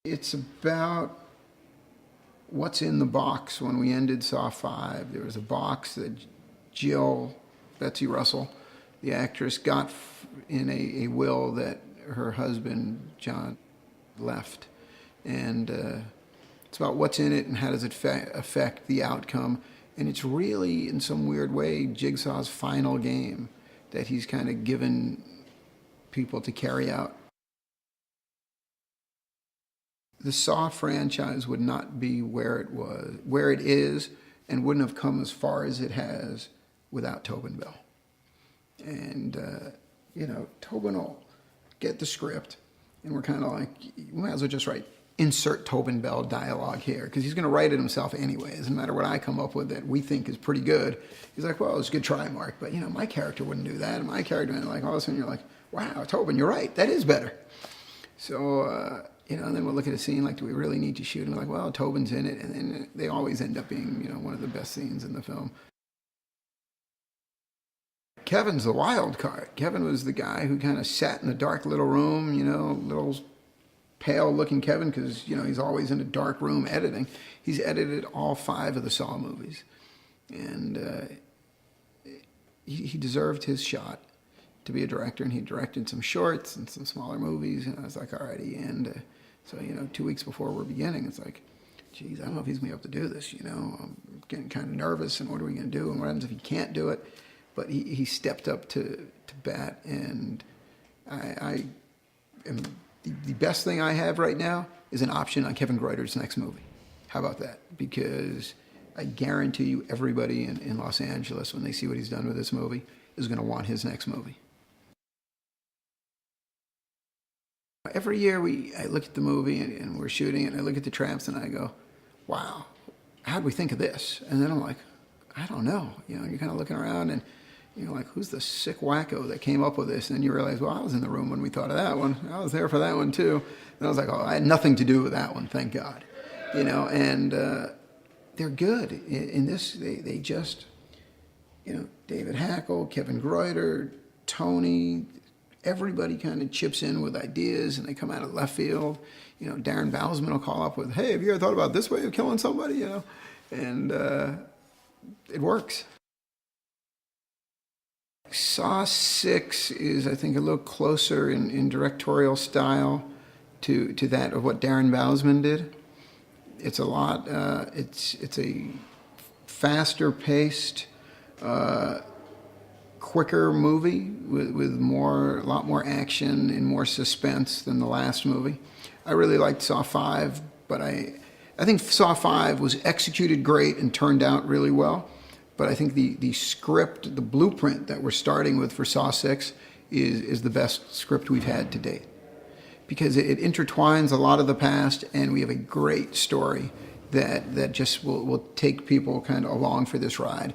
It's about what's in the box. When we ended Saw 5, there was a box that Jill, Betsy Russell, the actress, got in a will that her husband, John, left. And it's about what's in it and how does it affect the outcome. And it's really, in some weird way, Jigsaw's final game that he's kind of given people to carry out. The Saw franchise would not be where it is, and wouldn't have come as far as it has without Tobin Bell. And, Tobin will get the script, and we're kind of like, we might as well just insert Tobin Bell dialogue here, because he's going to write it himself anyway. It doesn't matter what I come up with that we think is pretty good. He's like, well, it's a good try, Mark, but, my character wouldn't do that. And my character, and all of a sudden you're like, wow, Tobin, you're right. That is better. So, and then we'll look at a scene like, do we really need to shoot? And we're like, well, Tobin's in it. And then they always end up being, one of the best scenes in the film. Kevin's the wild card. Kevin was the guy who kind of sat in the dark little room, little pale-looking Kevin, because, he's always in a dark room editing. He's edited all 5 of the Saw movies. And he deserved his shot to be a director, and he directed some shorts and some smaller movies, and I was like, alrighty. And so, 2 weeks before we're beginning, it's like, geez, I don't know if he's going to be able to do this, I'm getting kind of nervous, and what are we going to do, and what happens if he can't do it? But he stepped up to bat, and I am, the best thing I have right now is an option on Kevin Greuter's next movie. How about that? Because I guarantee you everybody in Los Angeles, when they see what he's done with this movie, is going to want his next movie. Every year I look at the movie and we're shooting it, and I look at the traps and I go, wow, how'd we think of this? And then I'm like, I don't know. You're kind of looking around and you're like, who's the sick wacko that came up with this? And then you realize, well, I was in the room when we thought of that one. I was there for that one too. And I was like, oh, I had nothing to do with that one, thank God. And they're good. In this, they just, David Hackle, Kevin Greuter, Tony, everybody kind of chips in with ideas, and they come out of left field. Darren Bousman will call up with, hey, have you ever thought about this way of killing somebody? And it works. Saw 6 is, I think, a little closer in directorial style to that of what Darren Bousman did. It's a lot, it's a faster paced, quicker movie with a lot more action and more suspense than the last movie. I really liked Saw 5, but I think Saw 5 was executed great and turned out really well. But I think the script, the blueprint that we're starting with for Saw 6 is the best script we've had to date. Because it intertwines a lot of the past, and we have a great story that just will take people kind of along for this ride.